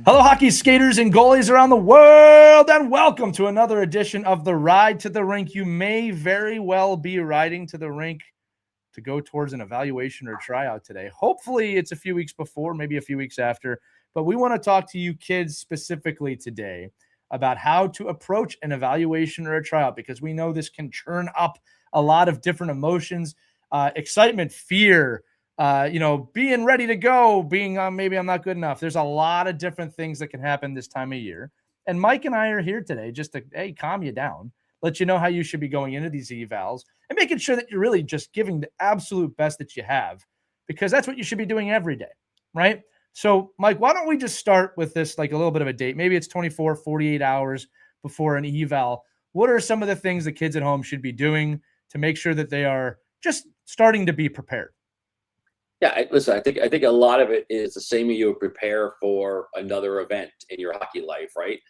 Hello, hockey skaters and goalies around the world, and welcome to another edition of the Ride to the Rink. You may very well be riding to the rink to go towards an evaluation or tryout today. Hopefully, it's a few weeks before, maybe a few weeks after, but we want to talk to you kids specifically today about how to approach an evaluation or a tryout, because we know this can churn up a lot of different emotions, excitement, fear, being ready to go, being maybe I'm not good enough. There's a lot of different things that can happen this time of year. And Mike and I are here today just to, calm you down, let you know how you should be going into these evals and making sure that you're really just giving the absolute best that you have, because that's what you should be doing every day, right? So, Mike, why don't we just start with this, like a little bit of a date? Maybe it's 24, 48 hours before an eval. What are some of the things the kids at home should be doing to make sure that they are just starting to be prepared? Yeah, listen, I think a lot of it is the same as you would prepare for another event in your hockey life, right?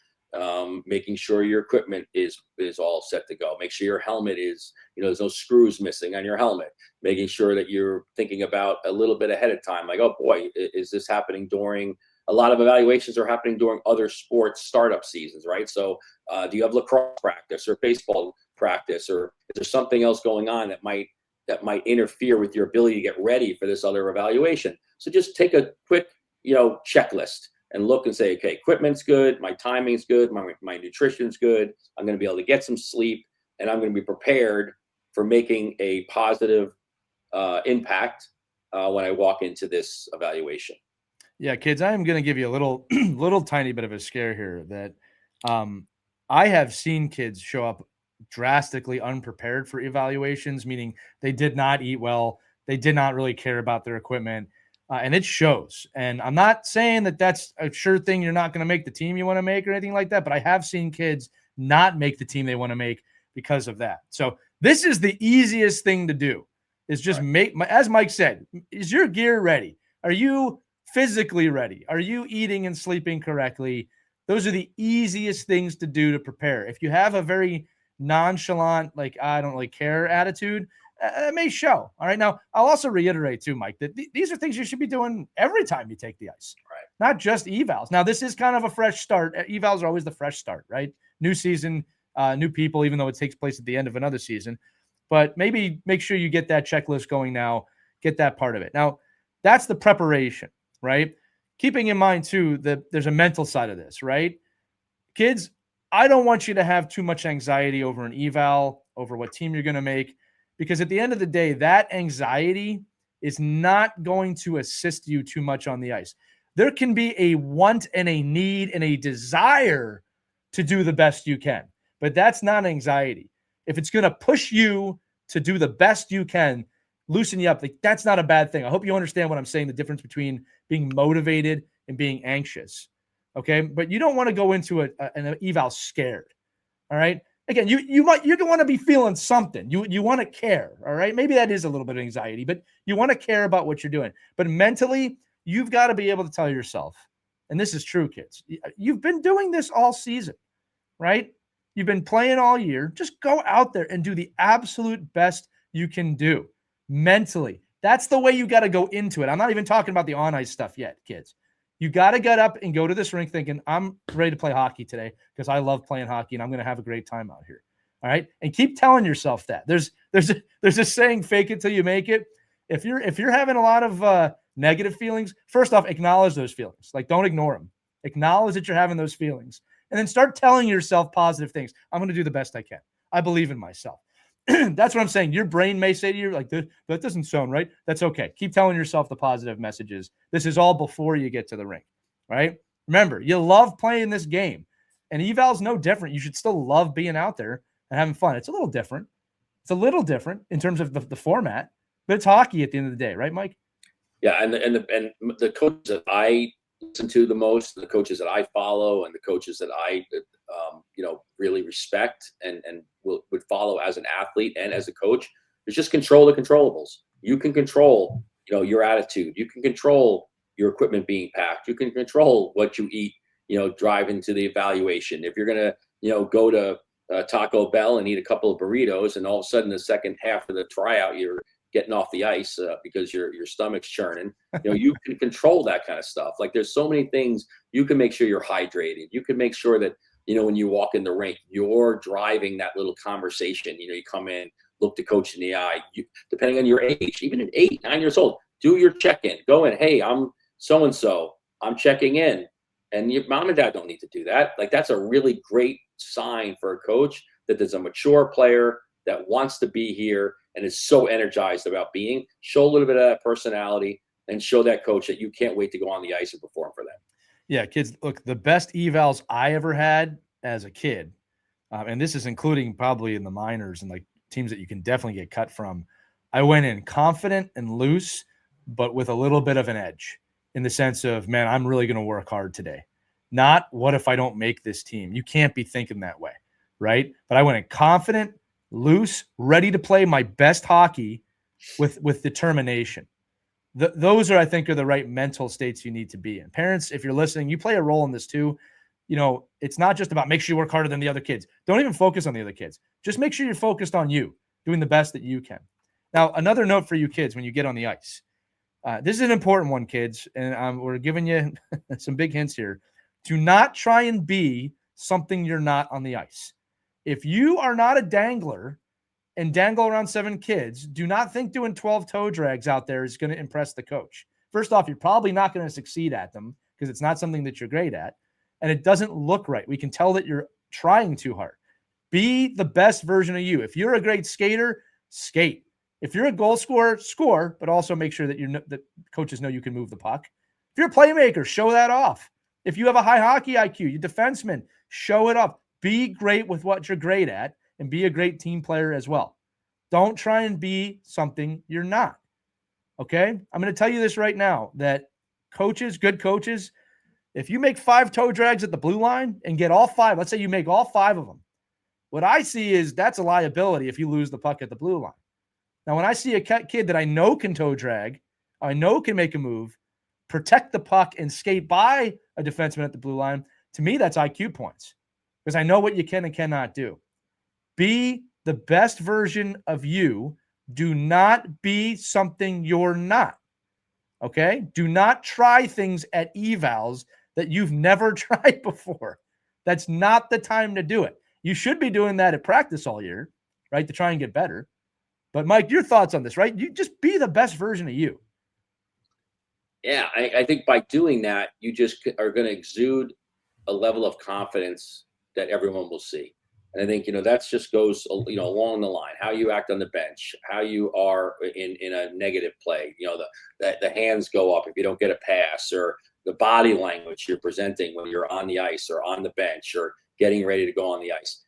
Making sure your equipment is all set to go. Make sure your helmet is, there's no screws missing on your helmet. Making sure that you're thinking about a little bit ahead of time, like, oh boy, is this happening during? A lot of evaluations are happening during other sports startup seasons, right? So, do you have lacrosse practice or baseball practice, or is there something else going on that might interfere with your ability to get ready for this other evaluation? So just take a quick, checklist and look and say, okay, equipment's good, my timing's good, my nutrition's good, I'm going to be able to get some sleep, and I'm going to be prepared for making a positive impact when I walk into this evaluation. Yeah, kids, I am going to give you a little tiny bit of a scare here that I have seen kids show up drastically unprepared for evaluations, meaning they did not eat well. They did not really care about their equipment, and it shows. And I'm not saying that that's a sure thing. You're not going to make the team you want to make or anything like that, but I have seen kids not make the team they want to make because of that. So this is the easiest thing to do, is just as Mike said, is your gear ready? Are you physically ready? Are you eating and sleeping correctly? Those are the easiest things to do to prepare. If you have a very nonchalant, like, I don't really care attitude, it may show. All right. Now, I'll also reiterate too, Mike, that these are things you should be doing every time you take the ice, right? Not just evals. Now, this is kind of a fresh start. Evals are always the fresh start, right? New season, new people, even though it takes place at the end of another season. But maybe make sure you get that checklist going now, get that part of it. Now, that's the preparation, right? Keeping in mind too that there's a mental side of this, right? Kids, I don't want you to have too much anxiety over an eval, over what team you're going to make, because at the end of the day, that anxiety is not going to assist you too much on the ice. There can be a want and a need and a desire to do the best you can, but that's not anxiety. If it's going to push you to do the best you can, loosen you up, like, that's not a bad thing. I hope you understand what I'm saying, the difference between being motivated and being anxious. Okay. But you don't want to go into an eval scared. All right. Again, you want to be feeling something. You want to care. All right. Maybe that is a little bit of anxiety, but you want to care about what you're doing. But mentally, you've got to be able to tell yourself, and this is true, kids, you've been doing this all season, right? You've been playing all year. Just go out there and do the absolute best you can do mentally. That's the way you got to go into it. I'm not even talking about the on-ice stuff yet, kids. You got to get up and go to this rink thinking, I'm ready to play hockey today because I love playing hockey and I'm going to have a great time out here. All right. And keep telling yourself that. There's a saying, fake it till you make it. If you're having a lot of negative feelings, first off, acknowledge those feelings. Like, don't ignore them. Acknowledge that you're having those feelings. And then start telling yourself positive things. I'm going to do the best I can. I believe in myself. That's what I'm saying. Your brain may say to you, like, that doesn't sound right. That's okay. Keep telling yourself the positive messages. This is all before you get to the rink, right? Remember, you love playing this game. And eval's no different. You should still love being out there and having fun. It's a little different. It's a little different in terms of the format, but it's hockey at the end of the day, right, Mike? Yeah, and the coaches that I listen to the most, the coaches that I follow, and the coaches that I really respect and would follow as an athlete and as a coach, is just control the controllables. You can control your attitude. You can control your equipment being packed. You can control what you eat. Drive into the evaluation. If you're gonna go to Taco Bell and eat a couple of burritos, and all of a sudden the second half of the tryout getting off the ice because your stomach's churning. You can control that kind of stuff. Like there's so many things you can make sure you're hydrated. You can make sure that when you walk in the rink, you're driving that little conversation. You come in, look the coach in the eye. Depending on your age, even at 8, 9 years old, do your check-in. Go in. Hey, I'm so and so. I'm checking in. And your mom and dad don't need to do that. Like that's a really great sign for a coach that there's a mature player that wants to be here and is so energized about being. Show a little bit of that personality and show that coach that you can't wait to go on the ice and perform for them. Yeah, kids, look, the best evals I ever had as a kid, and this is including probably in the minors and like teams that you can definitely get cut from, I went in confident and loose, but with a little bit of an edge in the sense of, man, I'm really going to work hard today. Not what if I don't make this team? You can't be thinking that way, right? But I went in confident, loose, ready to play my best hockey with determination. Those are, I think, are the right mental states you need to be in. Parents, if you're listening, you play a role in this too. It's not just about make sure you work harder than the other kids. Don't even focus on the other kids. Just make sure you're focused on you, doing the best that you can. Now, another note for you kids when you get on the ice. This is an important one, kids, and we're giving you some big hints here. Do not try and be something you're not on the ice. If you are not a dangler and dangle around 7 kids, do not think doing 12 toe drags out there is going to impress the coach. First off, you're probably not going to succeed at them because it's not something that you're great at, and it doesn't look right. We can tell that you're trying too hard. Be the best version of you. If you're a great skater, skate. If you're a goal scorer, score, but also make sure that that coaches know you can move the puck. If you're a playmaker, show that off. If you have a high hockey IQ, you defenseman, show it up. Be great with what you're great at and be a great team player as well. Don't try and be something you're not. Okay? I'm going to tell you this right now that coaches, good coaches, if you make 5 toe drags at the blue line and get all 5, let's say you make all 5 of them, what I see is that's a liability if you lose the puck at the blue line. Now, when I see a kid that I know can toe drag, I know can make a move, protect the puck, and skate by a defenseman at the blue line, to me, that's IQ points because I know what you can and cannot do. Be the best version of you. Do not be something you're not. Okay? Do not try things at evals that you've never tried before. That's not the time to do it. You should be doing that at practice all year, right, to try and get better. But, Mike, your thoughts on this, right? You just be the best version of you. Yeah, I think by doing that, you just are going to exude a level of confidence that everyone will see. And I think, that just goes, along the line, how you act on the bench, how you are in a negative play, the hands go up if you don't get a pass, or the body language you're presenting when you're on the ice or on the bench or getting ready to go on the ice.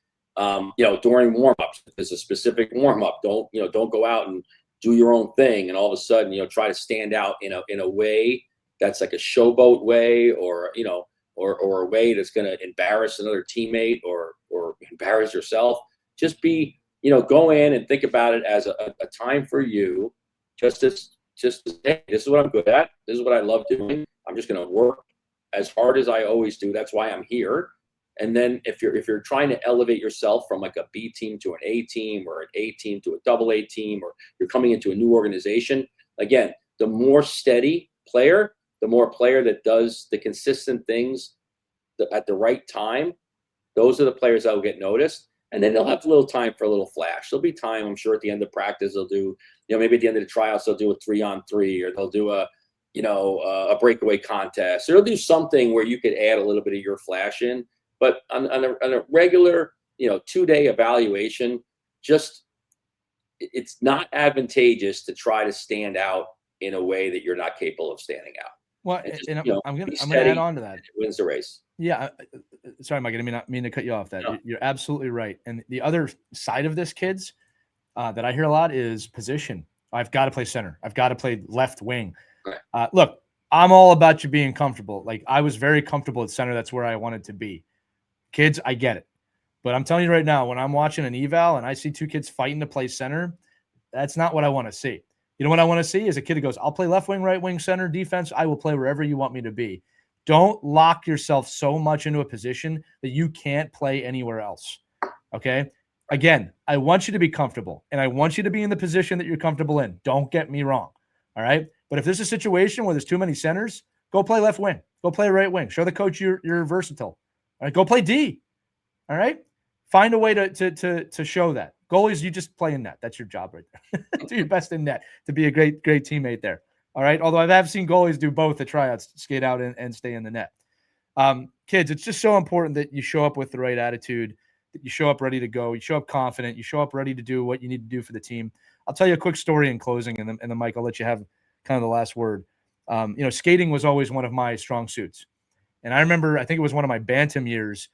During warm-ups, if there's a specific warm-up, don't go out and do your own thing and all of a sudden, try to stand out in a way that's like a showboat way or a way that's going to embarrass another teammate or embarrass yourself. Just be, go in and think about it as a time for you just to hey, this is what I'm good at. This is what I love doing. I'm just going to work as hard as I always do. That's why I'm here. And then if you're trying to elevate yourself from like a B team to an A team or an A team to a double A team, or you're coming into a new organization, again, the more steady player, the more player that does the consistent things at the right time, those are the players that will get noticed. And then they'll have a little time for a little flash. There'll be time, I'm sure, at the end of practice, they'll do, maybe at the end of the tryouts, they'll do a 3-on-3, or they'll do a breakaway contest, or they'll do something where you could add a little bit of your flash in. But on a regular, 2-day evaluation, it's not advantageous to try to stand out in a way that you're not capable of standing out. Well, I'm going to add on to that. It wins the race. Yeah. Sorry, Mike, I didn't mean to cut you off. No. You're absolutely right. And the other side of this, kids, that I hear a lot is position. I've got to play center. I've got to play left wing. Right. Look, I'm all about you being comfortable. Like, I was very comfortable at center. That's where I wanted to be. Kids, I get it. But I'm telling you right now, when I'm watching an eval and I see 2 kids fighting to play center, that's not what I want to see. You know what I want to see is a kid who goes, I'll play left wing, right wing, center, defense. I will play wherever you want me to be. Don't lock yourself so much into a position that you can't play anywhere else. Okay? Again, I want you to be comfortable, and I want you to be in the position that you're comfortable in. Don't get me wrong. All right. But if there's a situation where there's too many centers, go play left wing. Go play right wing. Show the coach you're versatile. All right. Go play D. All right. Find a way to show that. Goalies, you just play in net. That's your job right there. Do your best in net to be a great teammate there. All right. Although I have seen goalies do both at tryouts, skate out and stay in the net. Kids, it's just so important that you show up with the right attitude, that you show up ready to go, you show up confident, you show up ready to do what you need to do for the team. I'll tell you a quick story in closing, and then Mike, I'll let you have kind of the last word. Skating was always one of my strong suits. And I remember, I think it was one of my bantam years.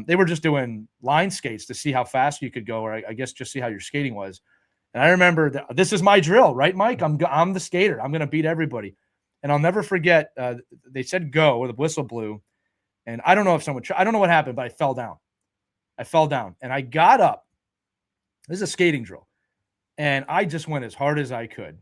They were just doing line skates to see how fast you could go, or I guess just see how your skating was. And I remember this is my drill, right, Mike? I'm the skater. I'm going to beat everybody. And I'll never forget, they said go, or the whistle blew. And I don't know if I don't know what happened, but I fell down. And I got up. This is a skating drill. And I just went as hard as I could,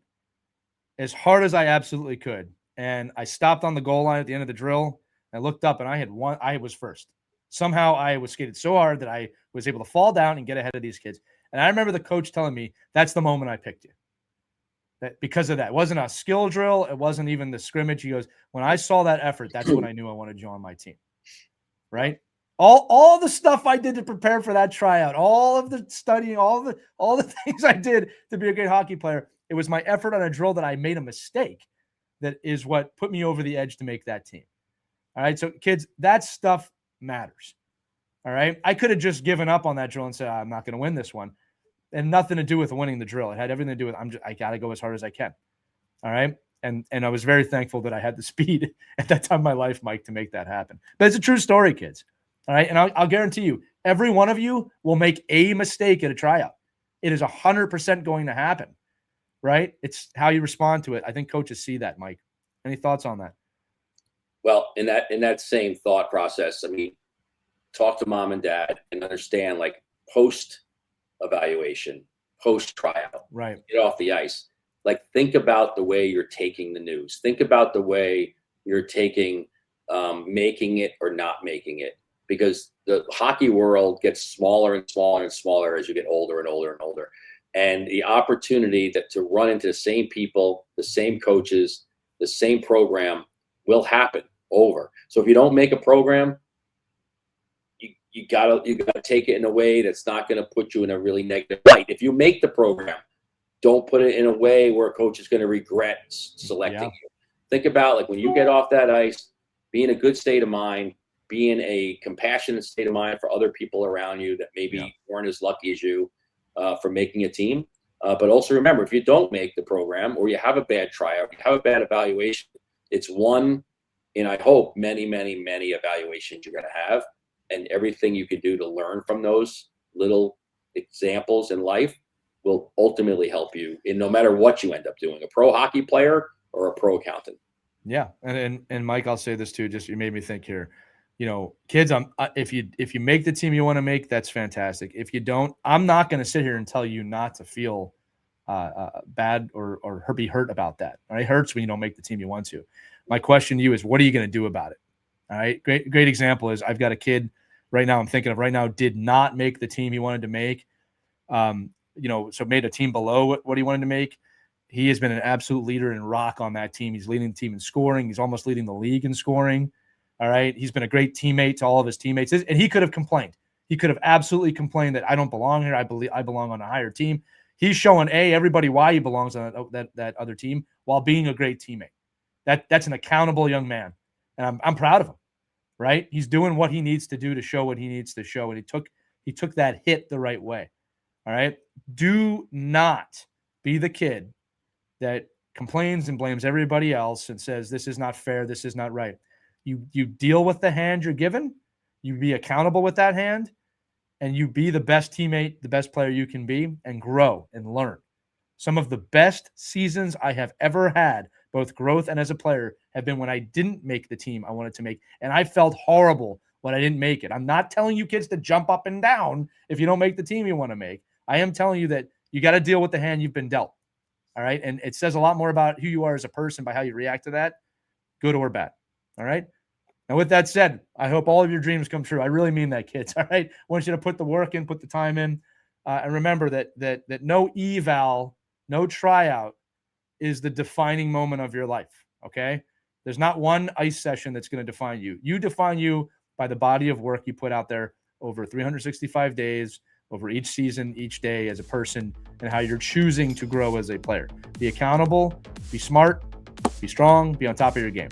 as hard as I absolutely could. And I stopped on the goal line at the end of the drill. I looked up and I was first. Somehow I was skated so hard that I was able to fall down and get ahead of these kids. And I remember the coach telling me, that's the moment I picked you. That because of that. It wasn't a skill drill. It wasn't even the scrimmage. He goes, when I saw that effort, that's when I knew I wanted you on my team. Right? All the stuff I did to prepare for that tryout, all of the studying, all the things I did to be a great hockey player, it was my effort on a drill that I made a mistake that is what put me over the edge to make that team. All right, so kids, that stuff matters. All right, I could have just given up on that drill and said, I'm not going to win this one. And nothing to do with winning the drill. It had everything to do with I got to go as hard as I can. All right. And I was very thankful that I had the speed at that time in my life, Mike, to make that happen. But it's a true story, kids. All right. And I'll guarantee you, every one of you will make a mistake at a tryout. It is 100% going to happen. Right. It's how you respond to it. I think coaches see that, Mike. Any thoughts on that? Well, in that same thought process, I mean, talk to mom and dad and understand, like, post evaluation, post tryout, right? Get off the ice. Like, think about the way you're taking the news. Think about the way you're taking making it or not making it, because the hockey world gets smaller and smaller and smaller as you get older and older and older. And the opportunity to run into the same people, the same coaches, the same program will happen over. So if you don't make a program, you gotta take it in a way that's not going to put you in a really negative light. If you make the program, don't put it in a way where a coach is going to regret selecting you. Think about, like, when you get off that ice, be in a good state of mind, be in a compassionate state of mind for other people around you that maybe weren't as lucky as you for making a team. But also remember, if you don't make the program, or you have a bad tryout, you have a bad evaluation, it's one in, I hope, many, many, many evaluations you're going to have. And everything you can do to learn from those little examples in life will ultimately help you in no matter what you end up doing, a pro hockey player or a pro accountant. Yeah. And Mike, I'll say this too, just you made me think here. Kids, if you make the team you want to make, that's fantastic. If you don't, I'm not going to sit here and tell you not to feel bad or be hurt about that. All right? It hurts when you don't make the team you want to. My question to you is, what are you going to do about it? All right. Great example is, I've got a kid right now I'm thinking of right now, did not make the team he wanted to make. So made a team below what he wanted to make. He has been an absolute leader and rock on that team. He's leading the team in scoring. He's almost leading the league in scoring. All right. He's been a great teammate to all of his teammates. And he could have complained. He could have absolutely complained that I don't belong here. I believe I belong on a higher team. He's showing everybody why he belongs on that other team while being a great teammate. That's an accountable young man. And I'm proud of him, right? He's doing what he needs to do to show what he needs to show. And he took that hit the right way. All right. Do not be the kid that complains and blames everybody else and says, this is not fair. This is not right. You deal with the hand you're given. You be accountable with that hand, and you be the best teammate, the best player you can be, and grow and learn. Some of the best seasons I have ever had, both growth and as a player, have been when I didn't make the team I wanted to make. And I felt horrible when I didn't make it. I'm not telling you kids to jump up and down if you don't make the team you want to make. I am telling you that you got to deal with the hand you've been dealt. All right. And it says a lot more about who you are as a person by how you react to that, good or bad. All right. Now, with that said, I hope all of your dreams come true. I really mean that, kids. All right. I want you to put the work in, put the time in. And remember that no eval, no tryout is the defining moment of your life. Okay. There's not one ice session that's going to define you. You define you by the body of work you put out there over 365 days, over each season, each day as a person, and how you're choosing to grow as a player. Be accountable, be smart, be strong, be on top of your game.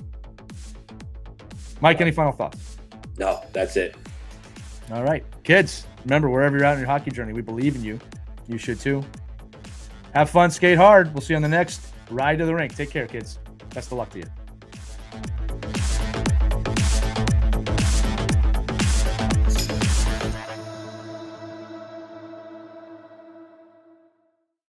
Mike, any final thoughts? No, that's it. All right. Kids, remember, wherever you're at in your hockey journey, we believe in you. You should too. Have fun, skate hard. We'll see you on the next Ride to the Rink. Take care, kids. Best of luck to you.